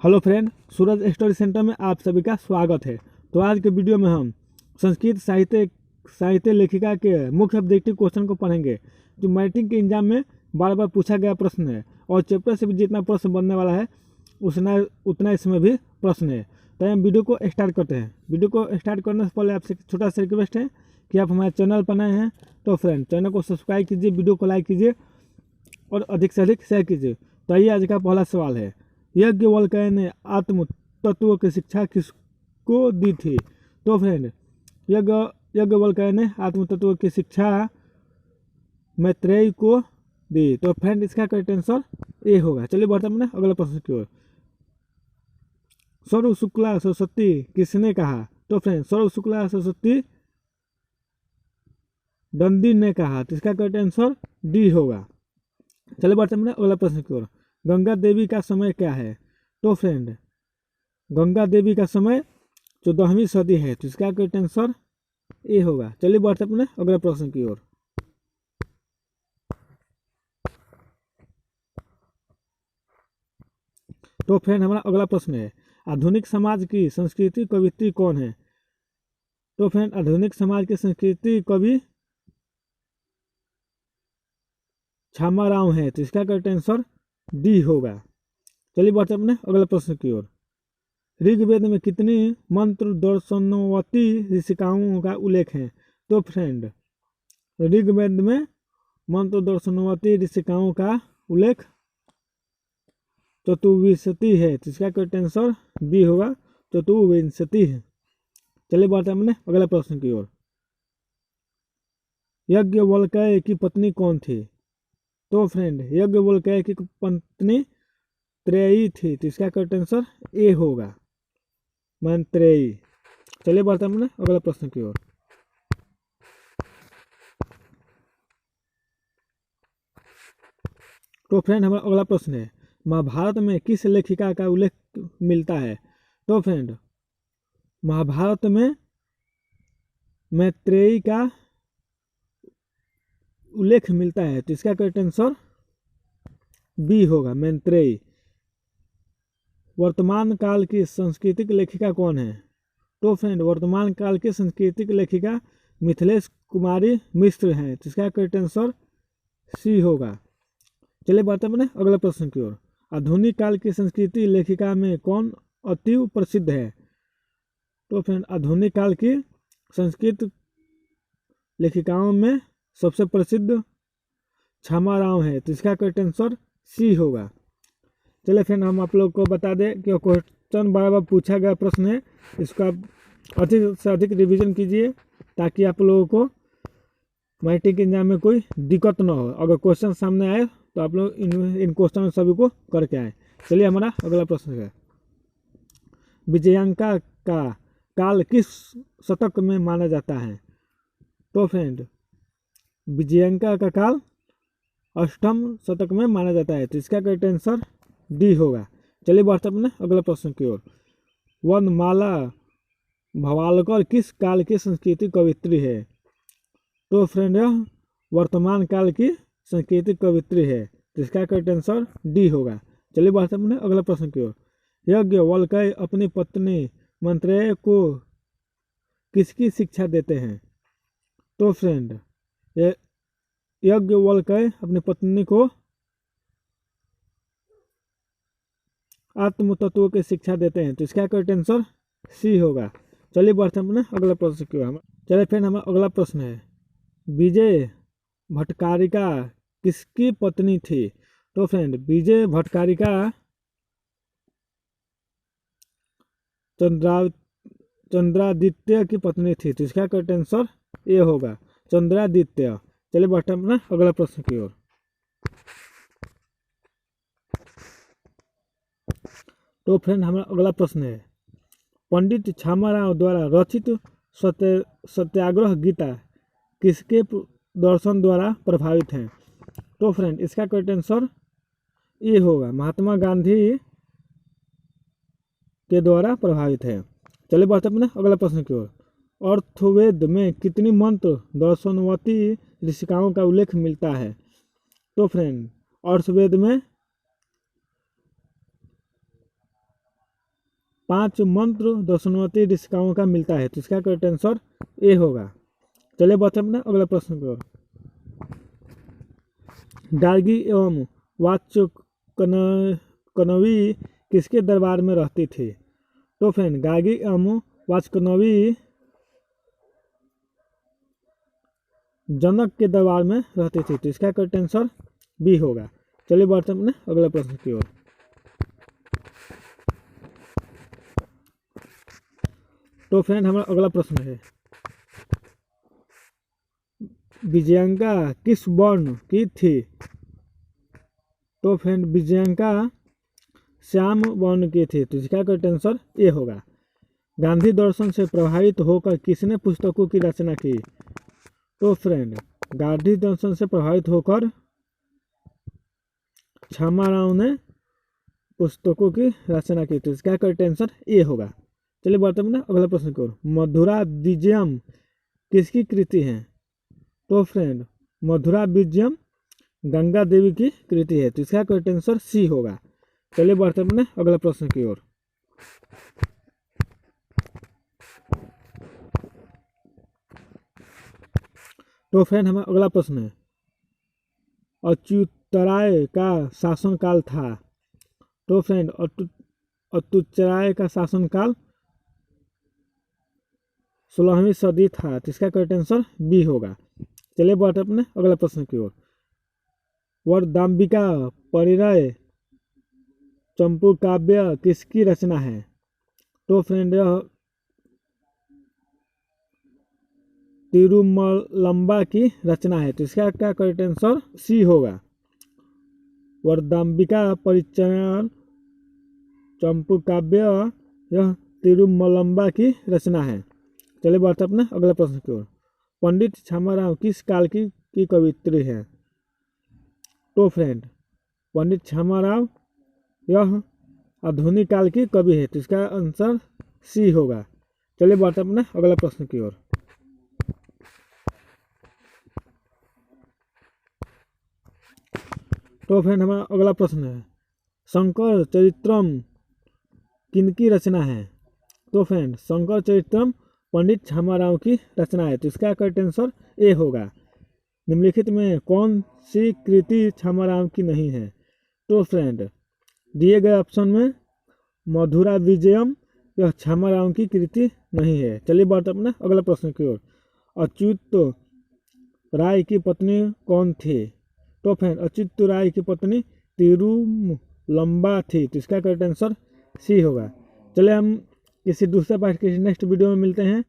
Hello friend, सूरज story centre में आप सभी का स्वागत है। तो आज के वीडियो में हम संस्कृत साहित्य लेखिका के मुख्य ऑब्जेक्टिव क्वेश्चन को पढ़ेंगे, जो मैट्रिक के एग्जाम में बार बार पूछा गया प्रश्न है और चैप्टर से भी जितना प्रश्न बनने वाला है उतना इसमें भी प्रश्न है। तो हम वीडियो को स्टार्ट करते हैं। वीडियो को स्टार्ट करने से पहले आपसे छोटा सा रिक्वेस्ट है कि आप हमारे चैनल पर नए हैं तो फ्रेंड चैनल को सब्सक्राइब कीजिए, वीडियो को लाइक कीजिए और अधिक से अधिक शेयर कीजिए। तो आइए, आज का पहला सवाल है, याज्ञवल्क्य ने आत्म तत्व की शिक्षा किसको दी थी? तो फ्रेंड, याज्ञवल्क्य ने आत्म तत्व की शिक्षा मैत्रेय को दी। तो फ्रेंड, इसका करेक्ट आंसर ए होगा। चलिए बढ़ते हैं अगले प्रश्न की ओर। सर्व शुक्ला सरस्वती किसने कहा? तो फ्रेंड, सर्व शुक्ला सरस्वती दंडी ने कहा। तो इसका करेक्ट आंसर डी होगा। चलिए बढ़ते हैं अगला प्रश्न की ओर। गंगा देवी का समय क्या है? तो फ्रेंड, गंगा देवी का समय 14वीं सदी है। तो इसका करेक्ट आंसर ए होगा। चलिए बढ़ते हैं अगले प्रश्न की ओर। तो फ्रेंड, हमारा अगला प्रश्न है, आधुनिक समाज की संस्कृति कवित्री कौन है? तो फ्रेंड, आधुनिक समाज की संस्कृति कवि छामाराव है। तो इसका करेक्ट आंसर डी होगा। चलिए बढ़ते हैं अगले प्रश्न की ओर। ऋग्वेद में कितनी मंत्र दर्शनवती ऋषिकाओं का उल्लेख है? तो फ्रेंड, ऋग्वेद में मंत्र दर्शनवती ऋषिकाओं का उल्लेख चतुर्विंशति है। तो इसका करेक्ट आंसर बी होगा, चतुर्विंशति है। चलिए बढ़ते हैं अगले प्रश्न की ओर। याज्ञवल्क्य की पत्नी कौन थी? तो फ्रेंड, याज्ञवल्क्य की पत्नी त्रेयी थी। तो इसका करेक्ट आंसर ए होगा, मैत्रेयी। चलिए बढ़ते हैं अगले प्रश्न की ओर। तो फ्रेंड, हमारा अगला प्रश्न है, महाभारत में किस लेखिका का उल्लेख मिलता है? तो फ्रेंड, महाभारत में मैत्रेयी का उल्लेख मिलता है। तो इसका करेक्ट आंसर बी होगा, मैत्रेयी। वर्तमान काल की सांस्कृतिक लेखिका कौन है? तो फ्रेंड, वर्तमान काल की सांस्कृतिक लेखिका मिथिलेश कुमारी मिश्र हैं। तो इसका करेक्ट आंसर सी होगा। चलिए बढ़ते हैं अगले प्रश्न की ओर। आधुनिक काल की संस्कृति लेखिका में कौन अति प्रसिद्ध है? तो फ्रेंड, आधुनिक काल की संस्कृत लेखिकाओं में सबसे प्रसिद्ध छामाराव है। तो इसका करेक्ट आंसर सी होगा। चलिए फ्रेंड, हम आप लोग को बता दें कि क्वेश्चन बार बार पूछा गया प्रश्न है, इसका अधिक से अधिक रिवीजन कीजिए ताकि आप लोगों को मैट्रिक एग्जाम में कोई दिक्कत ना हो। अगर क्वेश्चन सामने आए तो आप लोग इन क्वेश्चन सभी को करके आए। चलिए हमारा अगला प्रश्न है, विजयांका का काल किस शतक में माना जाता है? तो फ्रेंड, विजयांका का काल 8वीं शतक में माना जाता है। तो इसका करेक्ट आंसर डी होगा। चलिए बढ़ते हैं अगला प्रश्न की ओर। वनमाला भवालकर किस काल की संस्कृति कवित्री है? तो फ्रेंड, यह वर्तमान काल की संस्कृति कवित्री है। तो इसका करेक्ट आंसर डी होगा। चलिए बढ़ते हैं अगला प्रश्न की ओर। याज्ञवल्क्य अपनी पत्नी मैत्रेय को किसकी शिक्षा देते हैं? तो फ्रेंड, याज्ञवल्क्य अपनी पत्नी को आत्म तत्व की शिक्षा देते हैं। तो इसका करेक्ट आंसर सी होगा। चलिए बढ़ते हैं अगला प्रश्न की ओर। चलिए फ्रेंड, हमारा अगला प्रश्न है, विजय भट्टारिका किसकी पत्नी थी? तो फ्रेंड, विजय भट्टारिका चंद्रादित्य की पत्नी थी। तो इसका करेक्ट आंसर ए होगा, चंद्रादित्य। चलिए बढ़ते हैं अगला प्रश्न की ओर। तो फ्रेंड, हमारा अगला प्रश्न है, पंडित छामाराव द्वारा रचित सत्याग्रह गीता किसके दर्शन द्वारा प्रभावित है? तो फ्रेंड, इसका करेक्ट आंसर ए होगा, महात्मा गांधी के द्वारा प्रभावित है। चलिए बढ़ते हैं अगला प्रश्न की ओर। अर्थवेद में कितनी मंत्र दर्शनवती ऋषिकाओं का उल्लेख मिलता है? तो फ्रेंड, अर्थवेद में 5 मंत्र दक्षिणावर्ती ऋषिकाओं का मिलता है, तो इसका करेक्ट आंसर ए होगा। चलिए बढ़ते हैं अपना अगला प्रश्न की ओर। गार्गी एवं वाचकनवी किसके दरबार में रहती थी? तो फ्रेंड गार्गी एवं वाचकनवी जनक के दरबार में रहती थी, तो इसका करेक्ट आंसर बी होगा। चलिए बढ़ते हैं अपने अगला प्रश्न की ओर। तो फ्रेंड हमारा अगला प्रश्न है, विजयंका किस वर्ण की थी? तो फ्रेंड विजयंका श्याम वर्ण की थी, तो इसका करेक्ट आंसर ए होगा। गांधी दर्शन से प्रभावित होकर किसने पुस्तकों की रचना की? तो फ्रेंड गांधी दर्शन से प्रभावित होकर छामाराव ने पुस्तकों की रचना की, तो इसका करेक्ट आंसर ए होगा। चलिए बढ़ते हैं अगला प्रश्न की ओर। मधुरा विजयम किसकी कृति है? तो फ्रेंड मधुरा विजयम गंगा देवी की कृति है, तो इसका करेक्ट आंसर सी होगा। चलिए बढ़ते हैं अगला प्रश्न की ओर। तो फ्रेंड हमारा अगला प्रश्न है, अच्युतराय का शासनकाल था? तो फ्रेंड अच्युतराय का शासनकाल 16वीं सदी था, तो इसका करेक्ट आंसर बी होगा। चलिए बढ़ते अपने अगला प्रश्न की ओर। वरदाम्बिका परिणय चंपू काव्य किसकी रचना है? तो फ्रेंड यह तिरुमलम्बा की रचना है, तो इसका क्या करेक्ट आंसर सी होगा। वरदाम्बिका परिचय चंपू काव्य यह तिरुमलम्बा की रचना है। चलिए बढ़ते अपने अगला प्रश्न की ओर। पंडित छामाराव किस काल की कवित्री है? तो फ्रेंड पंडित छामाराव यह आधुनिक काल की कवि है, तो इसका आंसर सी होगा। चलिए बढ़ते अपने अगला प्रश्न की ओर। तो फ्रेंड हमारा अगला प्रश्न है, शंकर चरित्रम किनकी रचना है? तो फ्रेंड शंकर चरित्रम पंडित छामाराव की रचना है, तो इसका करेक्ट आंसर ए होगा। निम्नलिखित में कौन सी कृति छामाराव की नहीं है? तो फ्रेंड दिए गए ऑप्शन में मधुरा विजयम यह छामाराव की कृति नहीं है। चलिए बढ़ते अपने अगला प्रश्न की ओर। अच्युत राय की पत्नी कौन थी? तो फ्रेंड अच्युत राय की पत्नी तिरुमलम्बा थी, तो इसका करेक्ट आंसर सी होगा। चलिए हम किसी दूसरे पार्ट के नेक्स्ट वीडियो में मिलते हैं।